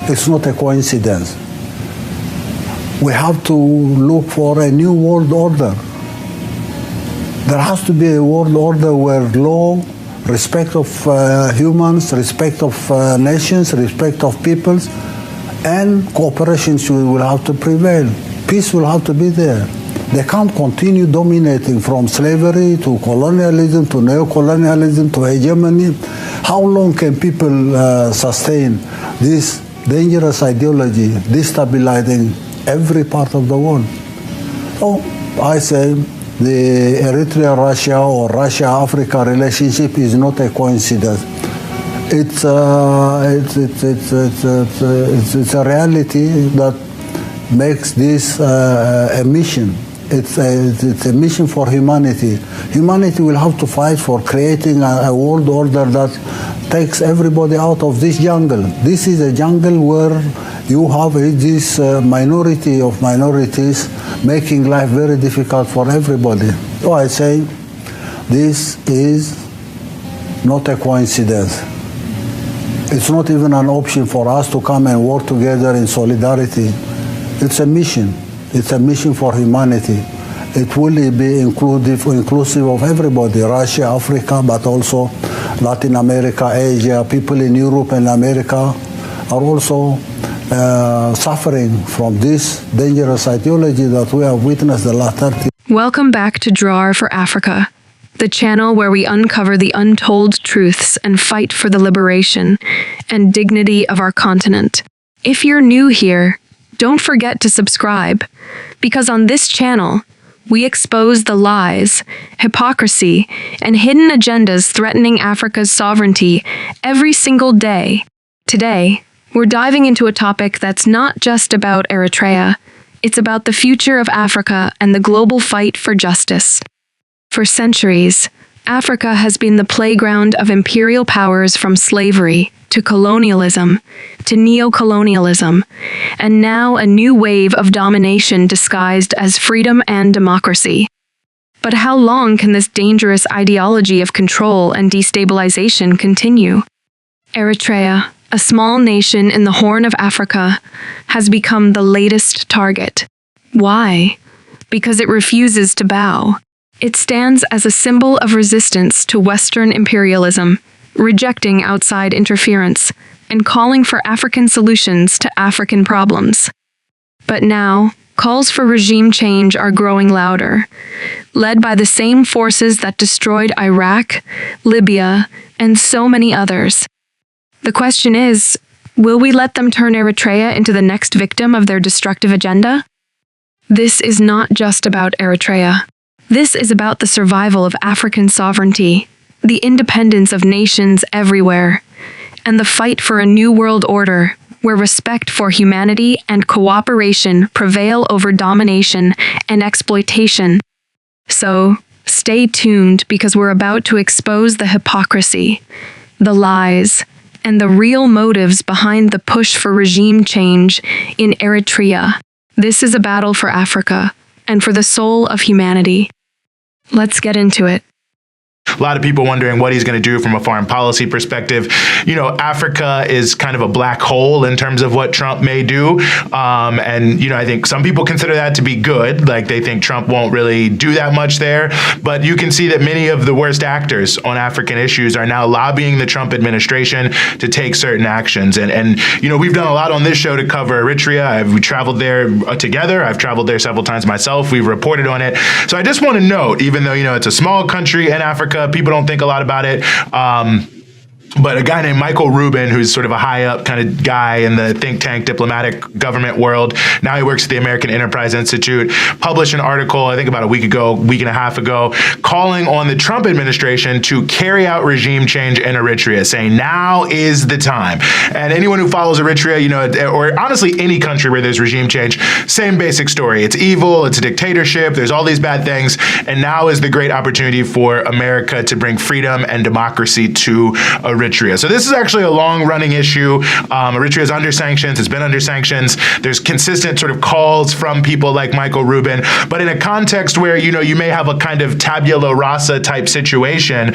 It's not a coincidence. We have to look for a new world order. There has to be a world order where law, respect of humans, respect of nations, respect of peoples, and cooperation will have to prevail. Peace will have to be there. They can't continue dominating from slavery to colonialism to neocolonialism to hegemony. How long can people sustain this dangerous ideology destabilizing every part of the world? So I say the Eritrea-Russia or Russia-Africa relationship is not a coincidence. It's a reality that makes this a mission. It's a mission for humanity. Humanity will have to fight for creating a world order that takes everybody out of this jungle. This is a jungle where you have this minority of minorities making life very difficult for everybody. So I say this is not a coincidence. It's not even an option for us to come and work together in solidarity. It's a mission. It's a mission for humanity. It will be inclusive of everybody, Russia, Africa, but also Latin America, Asia. People in Europe and America are also suffering from this dangerous ideology that we have witnessed the last 30 years. Welcome back to Drawer for Africa, the channel where we uncover the untold truths and fight for the liberation and dignity of our continent. If you're new here, don't forget to subscribe, because on this channel, we expose the lies, hypocrisy, and hidden agendas threatening Africa's sovereignty every single day. Today, we're diving into a topic that's not just about Eritrea, it's about the future of Africa and the global fight for justice. For centuries, Africa has been the playground of imperial powers, from slavery to colonialism to neocolonialism, and now a new wave of domination disguised as freedom and democracy. But how long can this dangerous ideology of control and destabilization continue? Eritrea, a small nation in the Horn of Africa, has become the latest target. Why? Because it refuses to bow. It stands as a symbol of resistance to Western imperialism, rejecting outside interference, and calling for African solutions to African problems. But now, calls for regime change are growing louder, led by the same forces that destroyed Iraq, Libya, and so many others. The question is, will we let them turn Eritrea into the next victim of their destructive agenda? This is not just about Eritrea. This is about the survival of African sovereignty, the independence of nations everywhere, and the fight for a new world order where respect for humanity and cooperation prevail over domination and exploitation. So, stay tuned, because we're about to expose the hypocrisy, the lies, and the real motives behind the push for regime change in Eritrea. This is a battle for Africa and for the soul of humanity. Let's get into it. A lot of people wondering what he's going to do from a foreign policy perspective. You know, Africa is kind of a black hole in terms of what Trump may do. And, you know, I think some people consider that to be good. Like, they think Trump won't really do that much there. But you can see that many of the worst actors on African issues are now lobbying the Trump administration to take certain actions. And you know, we've done a lot on this show to cover Eritrea. We traveled there together. I've traveled there several times myself. We've reported on it. So I just want to note, even though, you know, it's a small country in Africa, people don't think a lot about it. But a guy named Michael Rubin, who's sort of a high up kind of guy in the think tank diplomatic government world, now he works at the American Enterprise Institute, published an article, I think about a week and a half ago, calling on the Trump administration to carry out regime change in Eritrea, saying now is the time. And anyone who follows Eritrea, you know, or honestly any country where there's regime change, same basic story. It's evil, it's a dictatorship, there's all these bad things, and now is the great opportunity for America to bring freedom and democracy to Eritrea. Eritrea. So this is actually a long-running issue. Eritrea is under sanctions. It's been under sanctions. There's consistent sort of calls from people like Michael Rubin, but in a context where, you may have a kind of tabula rasa type situation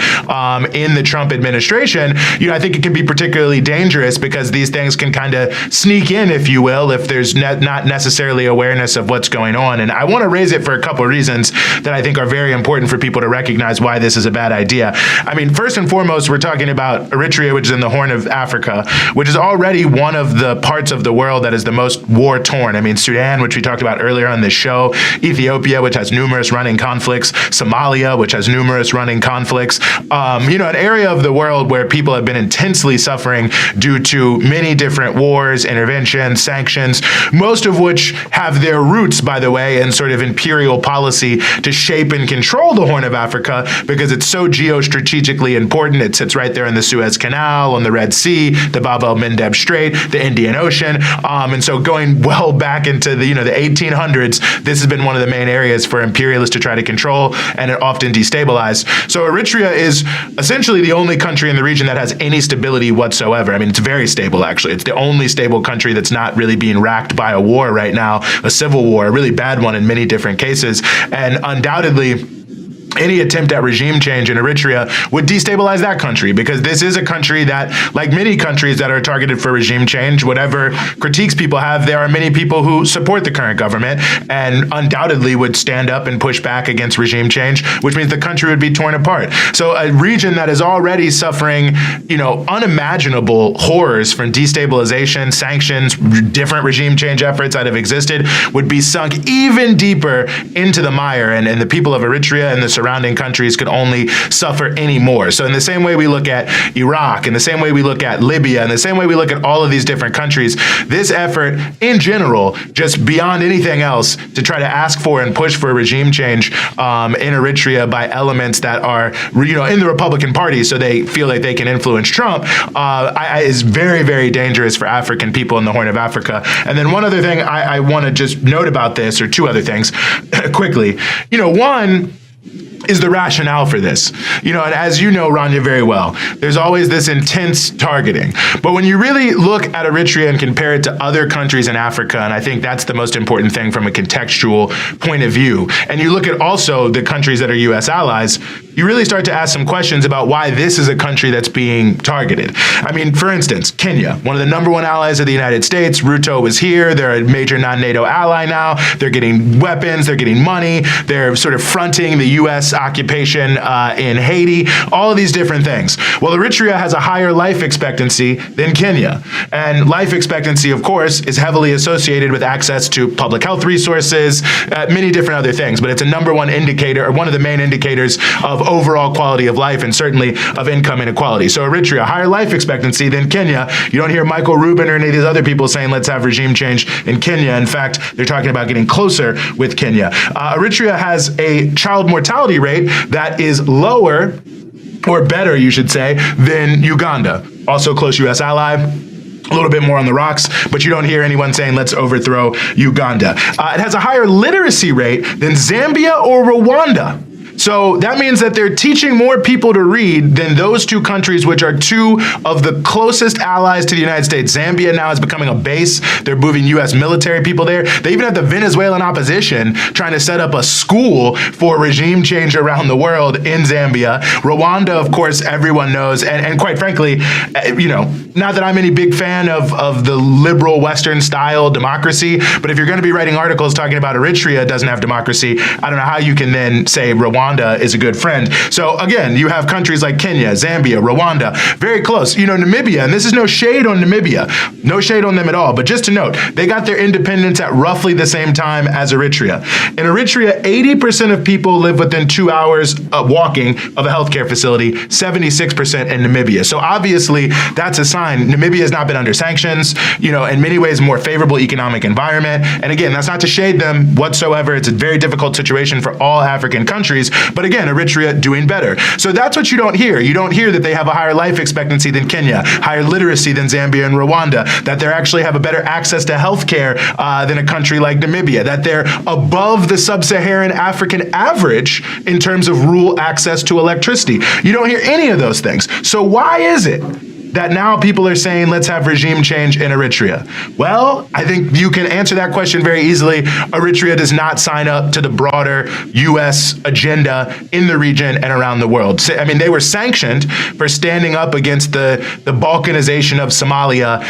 in the Trump administration, I think it can be particularly dangerous because these things can kind of sneak in, if you will, if there's not necessarily awareness of what's going on. And I want to raise it for a couple of reasons that I think are very important for people to recognize why this is a bad idea. I mean, first and foremost, we're talking about Eritrea, which is in the Horn of Africa, which is already one of the parts of the world that is the most war-torn. I mean, Sudan, which we talked about earlier on this show, Ethiopia, which has numerous running conflicts, Somalia, which has numerous running conflicts, an area of the world where people have been intensely suffering due to many different wars, interventions, sanctions, most of which have their roots, by the way, in sort of imperial policy to shape and control the Horn of Africa because it's so geostrategically important. It sits right there in the Suez Canal, on the Red Sea, the Bab el-Mandeb Strait, the Indian Ocean. And so going well back into the 1800s, this has been one of the main areas for imperialists to try to control, and it often destabilized. So Eritrea is essentially the only country in the region that has any stability whatsoever. I mean, it's very stable, actually. It's the only stable country that's not really being racked by a war right now, a civil war, a really bad one in many different cases. And undoubtedly, any attempt at regime change in Eritrea would destabilize that country because this is a country that, like many countries that are targeted for regime change, whatever critiques people have, there are many people who support the current government and undoubtedly would stand up and push back against regime change, which means the country would be torn apart. So a region that is already suffering, unimaginable horrors from destabilization, sanctions, different regime change efforts that have existed would be sunk even deeper into the mire, and the people of Eritrea and the surrounding countries could only suffer any more. So in the same way we look at Iraq, in the same way we look at Libya, in the same way we look at all of these different countries, this effort in general, just beyond anything else, to try to ask for and push for regime change in Eritrea by elements that are, in the Republican Party, so they feel like they can influence Trump, is very, very dangerous for African people in the Horn of Africa. And then one other thing I want to just note about this, or two other things quickly. One is the rationale for this. And as you know, Rania, very well, there's always this intense targeting. But when you really look at Eritrea and compare it to other countries in Africa, and I think that's the most important thing from a contextual point of view, and you look at also the countries that are U.S. allies, you really start to ask some questions about why this is a country that's being targeted. I mean, for instance, Kenya, one of the number one allies of the United States. Ruto was here. They're a major non-NATO ally now. They're getting weapons. They're getting money. They're sort of fronting the U.S. occupation in Haiti, all of these different things. Well, Eritrea has a higher life expectancy than Kenya. And life expectancy, of course, is heavily associated with access to public health resources, many different other things. But it's a number one indicator, or one of the main indicators of overall quality of life and certainly of income inequality. So Eritrea, higher life expectancy than Kenya. You don't hear Michael Rubin or any of these other people saying, let's have regime change in Kenya. In fact, they're talking about getting closer with Kenya. Eritrea has a child mortality rate that is lower, or better, you should say, than Uganda. Also close U.S. ally. A little bit more on the rocks, but you don't hear anyone saying, let's overthrow Uganda. It has a higher literacy rate than Zambia or Rwanda. So that means that they're teaching more people to read than those two countries, which are two of the closest allies to the United States. Zambia now is becoming a base. They're moving U.S. military people there. They even have the Venezuelan opposition trying to set up a school for regime change around the world in Zambia. Rwanda, of course, everyone knows. And quite frankly, not that I'm any big fan of the liberal Western style democracy, but if you're going to be writing articles talking about Eritrea doesn't have democracy, I don't know how you can then say Rwanda is a good friend. So again, you have countries like Kenya, Zambia, Rwanda, very close. Namibia, and this is no shade on Namibia, no shade on them at all, but just to note, they got their independence at roughly the same time as Eritrea. In Eritrea, 80% of people live within 2 hours walking of a healthcare facility, 76% in Namibia. So obviously, that's a sign. Namibia has not been under sanctions, in many ways, more favorable economic environment. And again, that's not to shade them whatsoever. It's a very difficult situation for all African countries. But again, Eritrea doing better. So that's what you don't hear. You don't hear that they have a higher life expectancy than Kenya, higher literacy than Zambia and Rwanda, that they actually have a better access to healthcare than a country like Namibia, that they're above the sub-Saharan African average in terms of rural access to electricity. You don't hear any of those things. So why is it that now people are saying, let's have regime change in Eritrea? Well, I think you can answer that question very easily. Eritrea does not sign up to the broader U.S. agenda in the region and around the world. I mean, they were sanctioned for standing up against the balkanization of Somalia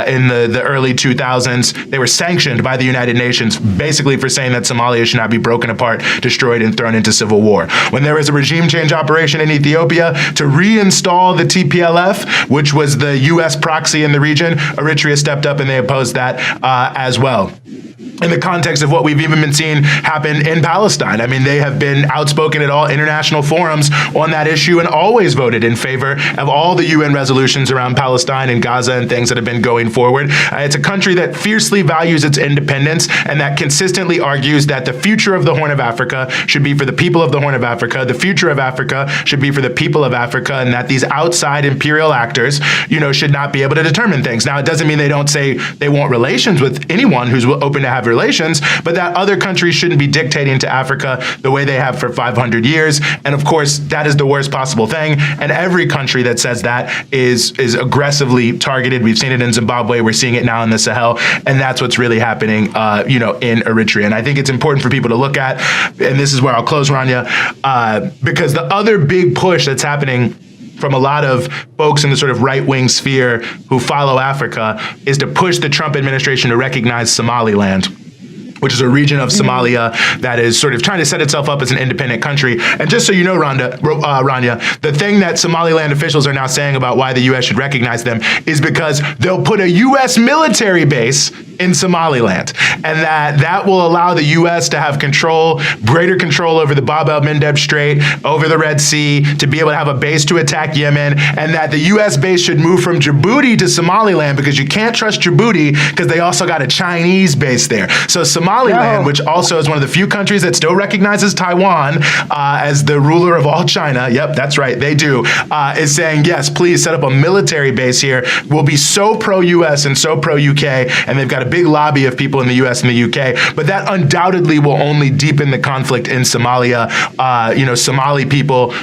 in the early 2000s. They were sanctioned by the United Nations basically for saying that Somalia should not be broken apart, destroyed, and thrown into civil war. When there was a regime change operation in Ethiopia to reinstall the TPLF, which was the U.S. proxy in the region, Eritrea stepped up and they opposed that as well. In the context of what we've even been seeing happen in Palestine. I mean, they have been outspoken at all international forums on that issue and always voted in favor of all the UN resolutions around Palestine and Gaza and things that have been going forward. It's a country that fiercely values its independence and that consistently argues that the future of the Horn of Africa should be for the people of the Horn of Africa, the future of Africa should be for the people of Africa, and that these outside imperial actors, should not be able to determine things. Now, it doesn't mean they don't say they want relations with anyone who's open to have relations, but that other countries shouldn't be dictating to Africa the way they have for 500 years. And of course, that is the worst possible thing. And every country that says that is aggressively targeted. We've seen it in Zimbabwe. We're seeing it now in the Sahel. And that's what's really happening, in Eritrea. And I think it's important for people to look at, and this is where I'll close, Rania, because the other big push that's happening from a lot of folks in the sort of right-wing sphere who follow Africa is to push the Trump administration to recognize Somaliland, which is a region of Somalia that is sort of trying to set itself up as an independent country. And just so you know, Rania, the thing that Somaliland officials are now saying about why the U.S. should recognize them is because they'll put a U.S. military base in Somaliland, and that will allow the U.S. to have greater control over the Bab el-Mandeb Strait, over the Red Sea, to be able to have a base to attack Yemen, and that the U.S. base should move from Djibouti to Somaliland because you can't trust Djibouti because they also got a Chinese base there. So Somaliland, which also is one of the few countries that still recognizes Taiwan as the ruler of all China, yep, that's right, they do, is saying, yes, please set up a military base here. We'll be so pro-U.S. and so pro-UK, and they've got a big lobby of people in the U.S. and the UK, but that undoubtedly will only deepen the conflict in Somalia. Somali people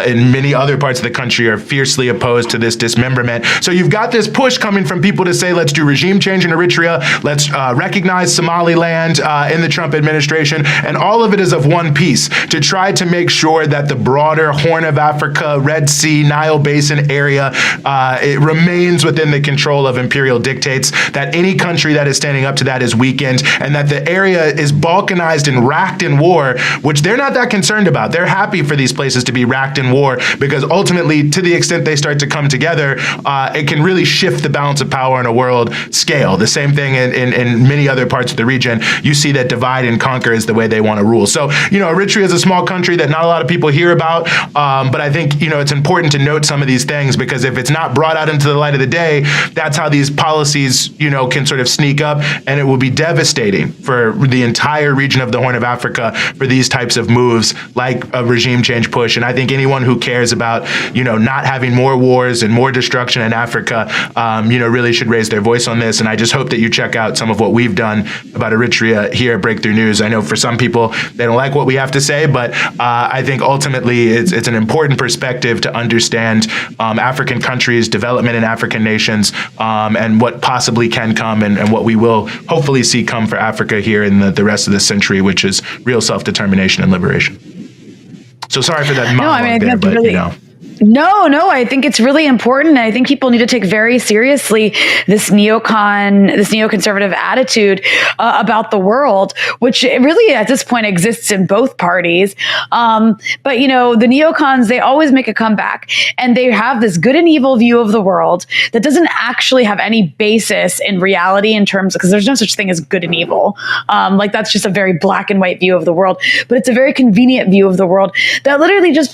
in many other parts of the country are fiercely opposed to this dismemberment. So you've got this push coming from people to say, let's do regime change in Eritrea, let's recognize Somaliland in the Trump administration, and all of it is of one piece, to try to make sure that the broader Horn of Africa, Red Sea, Nile Basin area, it remains within the control of imperial dictates, that any country that is standing up to that is weakened, and that the area is balkanized and racked in war, which they're not that concerned about. They're happy for these places to be racked in war because ultimately, to the extent they start to come together, it can really shift the balance of power on a world scale. The same thing in many other parts of the region. You see that divide and conquer is the way they want to rule. So, Eritrea is a small country that not a lot of people hear about, but I think, it's important to note some of these things, because if it's not brought out into the light of the day, that's how these policies, can sort of sneak up, and it will be devastating for the entire region of the Horn of Africa for these types of moves like a regime change push. And I think anyone who cares about, not having more wars and more destruction in Africa, really should raise their voice on this. And I just hope that you check out some of what we've done about Eritrea here at Breakthrough News. I know for some people, they don't like what we have to say, but I think ultimately it's an important perspective to understand African countries, development in African nations, and what possibly can come and what we will hopefully see come for Africa here in the rest of this century, which is real self-determination and liberation. So sorry for that monologue there, but really, No, I think it's really important. I think people need to take very seriously this neoconservative attitude about the world, which really at this point exists in both parties. But, the neocons, they always make a comeback, and they have this good and evil view of the world that doesn't actually have any basis in reality in terms of, because there's no such thing as good and evil. That's just a very black and white view of the world, but it's a very convenient view of the world that literally just